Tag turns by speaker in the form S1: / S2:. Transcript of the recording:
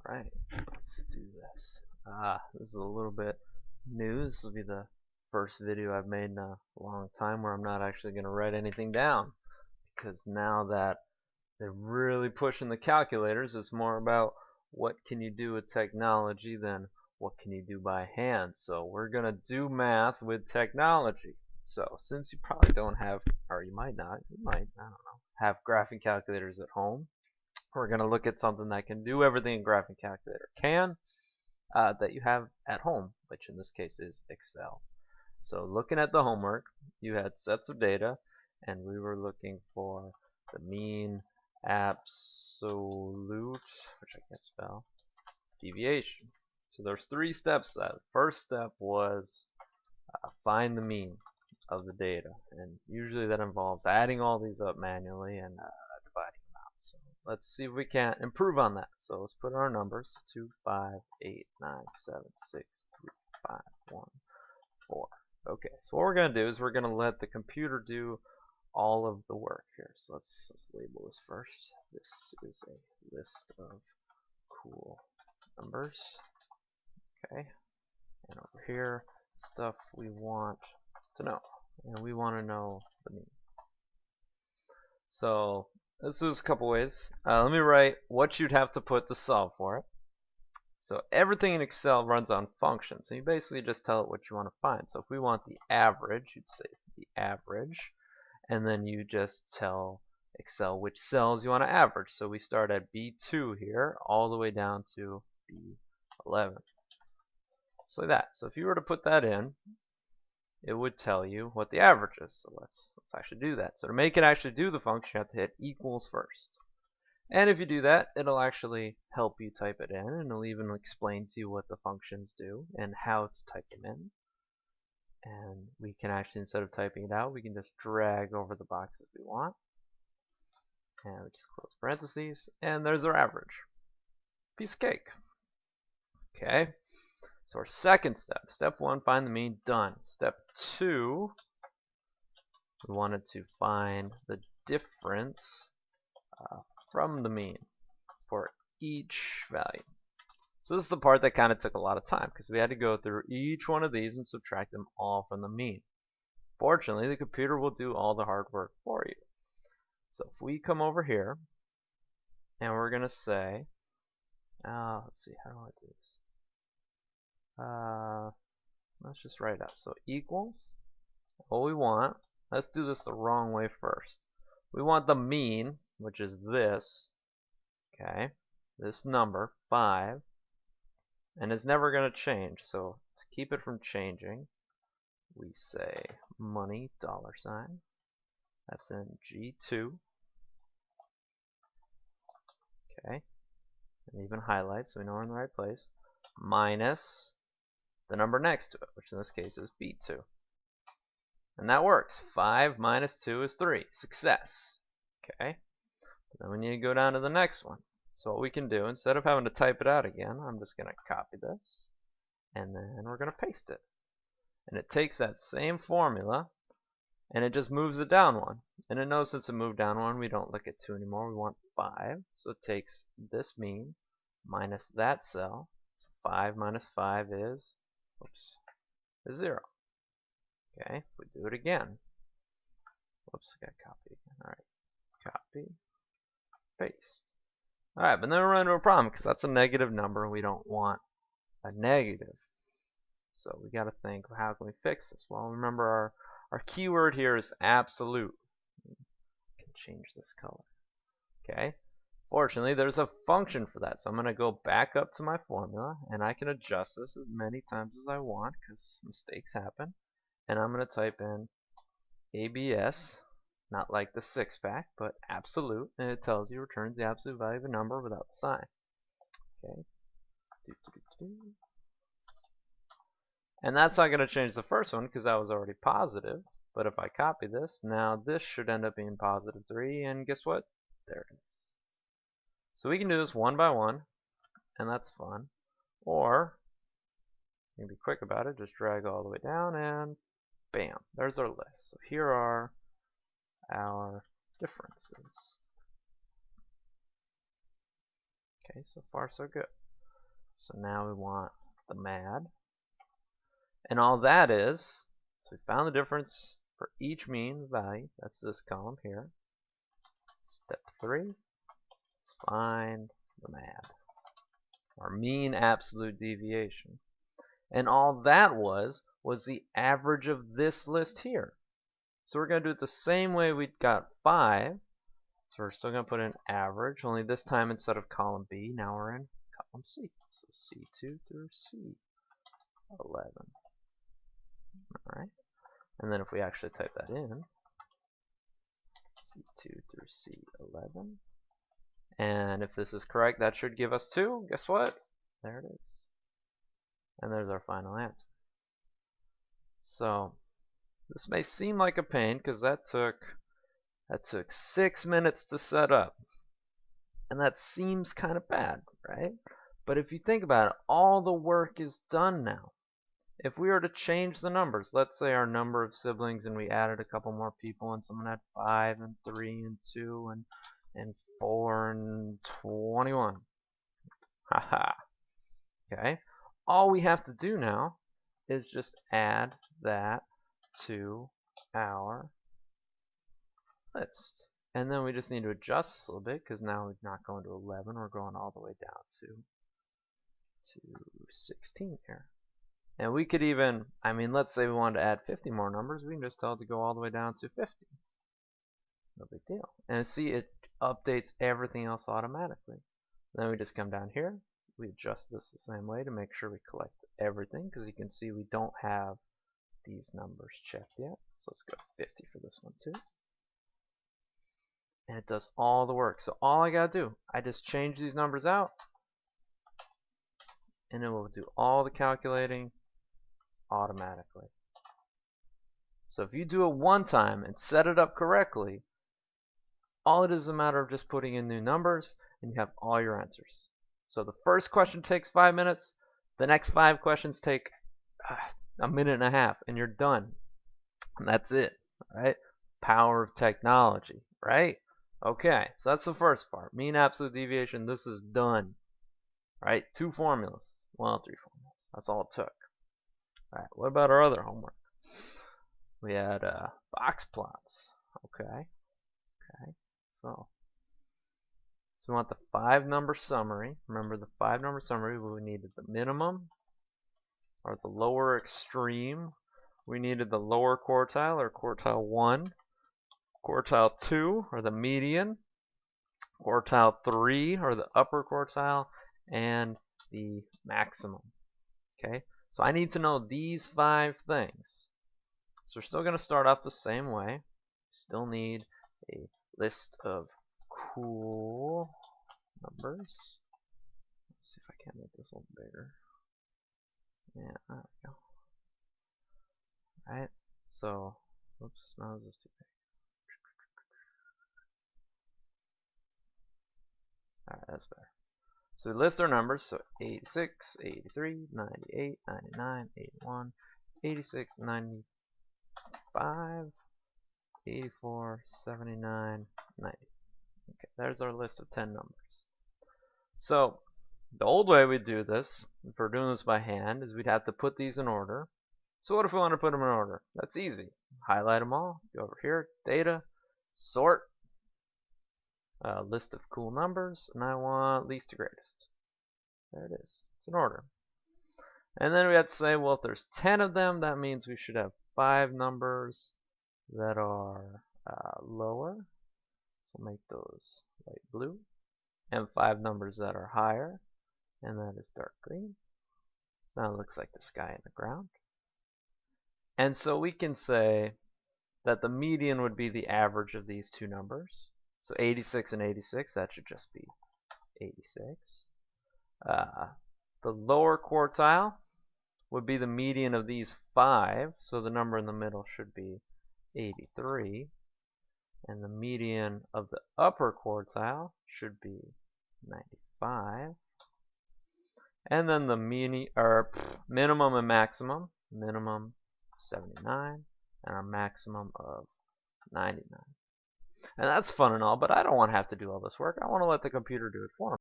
S1: Alright, let's do this. This is a little bit new. This will be the first video I've made in a long time where I'm not actually going to write anything down. Because now that they're really pushing the calculators, it's more about what can you do with technology than what can you do by hand. So we're going to do math with technology. So since you probably don't have, or you might not, I don't know, have graphing calculators at home, we're going to look at something that can do everything a graphing calculator can that you have at home, which in this case is Excel. So looking at the homework, you had sets of data, and we were looking for the mean absolute, which I can't spell, deviation. So there's 3 steps to that. The first step was find the mean of the data, and usually that involves adding all these up manually and dividing them out. So let's see if we can improve on that. So let's put in our numbers: 2, 5, 8, 9, 7, 6, 3, 5, 1, 4. Okay, so what we're going to do is we're going to let the computer do all of the work here. So let's label this first. This is a list of cool numbers. Okay, and over here, stuff we want to know. And we want to know the mean. So this is a couple ways. Let me write what you'd have to put to solve for it. So everything in Excel runs on functions. So you basically just tell it what you want to find. So if we want the average, you'd say the average. And then you just tell Excel which cells you want to average. So we start at B2 here all the way down to B11. Just like that. So if you were to put that in, it would tell you what the average is. So let's actually do that. So to make it actually do the function, you have to hit equals first. And if you do that, it'll actually help you type it in, and it'll even explain to you what the functions do and how to type them in. And we can actually, instead of typing it out, we can just drag over the boxes we want. And we just close parentheses, and there's our average. Piece of cake. Okay. So our second step, step 1, find the mean, done. Step 2, we wanted to find the difference from the mean for each value. So this is the part that kind of took a lot of time because we had to go through each one of these and subtract them all from the mean. Fortunately, the computer will do all the hard work for you. So if we come over here and we're going to say, let's see, how do I do this? Let's just write it out. So equals, what we want, let's do this the wrong way first. We want the mean, which is this, okay, this number, 5, and it's never going to change. So to keep it from changing, we say money, $sign. That's in G2. Okay, and even highlight so we know we're in the right place, minus the number next to it, which in this case is B2. And that works. 5 minus 2 is 3. Success. Okay. Then we need to go down to the next one. So what we can do, instead of having to type it out again, I'm just going to copy this, and then we're going to paste it. And it takes that same formula, and it just moves it down 1. And it knows since it moved down 1, we don't look at 2 anymore. We want 5. So it takes this mean minus that cell. So 5 minus 5 is 0. Okay, if we do it again. Whoops, I got copy again. Alright, copy, paste. Alright, but then we run into a problem because that's a negative number and we don't want a negative. So we got to think, well, how can we fix this? Well, remember our keyword here is absolute. I can change this color. Okay, fortunately there's a function for that. So I'm going to go back up to my formula and I can adjust this as many times as I want because mistakes happen. And I'm going to type in ABS, not like the 6-pack, but absolute, and it tells you returns the absolute value of a number without the sign. Okay. And that's not going to change the first one because that was already positive. But if I copy this, now this should end up being positive 3, and guess what? There it is. So we can do this one by one, and that's fun. Or, you can be quick about it, just drag all the way down, and bam, there's our list. So here are our differences. Okay, so far so good. So now we want the mad. And all that is, so we found the difference for each mean value. That's this column here. Step 3, find the mad, or mean absolute deviation. And all that was the average of this list here. So we're going to do it the same way we got 5. So we're still going to put in average, only this time instead of column B, now we're in column C. So C2 through C11. Alright, and then if we actually type that in, C2 through C11, and if this is correct, that should give us 2. Guess what? There it is. And there's our final answer. So this may seem like a pain because that took 6 minutes to set up. And that seems kind of bad, right? But if you think about it, all the work is done now. If we were to change the numbers, let's say our number of siblings and we added a couple more people and someone had 5 and 3 and 2 and 4 and 21. Haha. Okay. All we have to do now is just add that to our list. And then we just need to adjust this a little bit because now we're not going to 11, we're going all the way down to 16 here. And we could even, let's say we wanted to add 50 more numbers, we can just tell it to go all the way down to 50. No big deal. And see, it updates everything else automatically. Then we just come down here, we adjust this the same way to make sure we collect everything, because you can see we don't have these numbers checked yet. So let's go 50 for this one too. And it does all the work. So all I gotta do, I just change these numbers out, and it will do all the calculating automatically. So if you do it one time and set it up correctly, all it is a matter of just putting in new numbers and you have all your answers. So the first question takes 5 minutes, the next 5 questions take a minute and a half, and you're done. And that's it, right? Power of technology, right? Okay, so that's the first part. Mean absolute deviation, this is done. Right? 2 formulas. Well, 3 formulas. That's all it took. Alright, what about our other homework? We had box plots. Okay. So we want the 5-number summary. Remember the 5-number summary, we needed the minimum, or the lower extreme. We needed the lower quartile, or quartile 1. Quartile 2, or the median. Quartile 3, or the upper quartile. And the maximum. Okay, so I need to know these 5 things. So we're still going to start off the same way. Still need a list of cool numbers. Let's see if I can make this a little bigger. Yeah, there we go. Alright, so, whoops, no, this is too big. Alright, that's better. So we list our numbers, so 86, 83, 98, 99, 81, 86, 95, 84, 79, 90. Okay, there's our list of 10 numbers. So the old way we'd do this, if we're doing this by hand, is we'd have to put these in order. So what if we want to put them in order? That's easy. Highlight them all, go over here, data, sort, list of cool numbers, and I want least to greatest. There it is. It's in order. And then we have to say, well, if there's 10 of them, that means we should have 5 numbers that are lower. So make those light blue. And 5 numbers that are higher, and that is dark green. So now it looks like the sky and the ground. And so we can say that the median would be the average of these 2 numbers. So 86 and 86, that should just be 86. The lower quartile would be the median of these 5, so the number in the middle should be 83. And the median of the upper quartile should be 95. And then the minimum and maximum, minimum 79, and our maximum of 99. And that's fun and all, but I don't want to have to do all this work. I want to let the computer do it for me.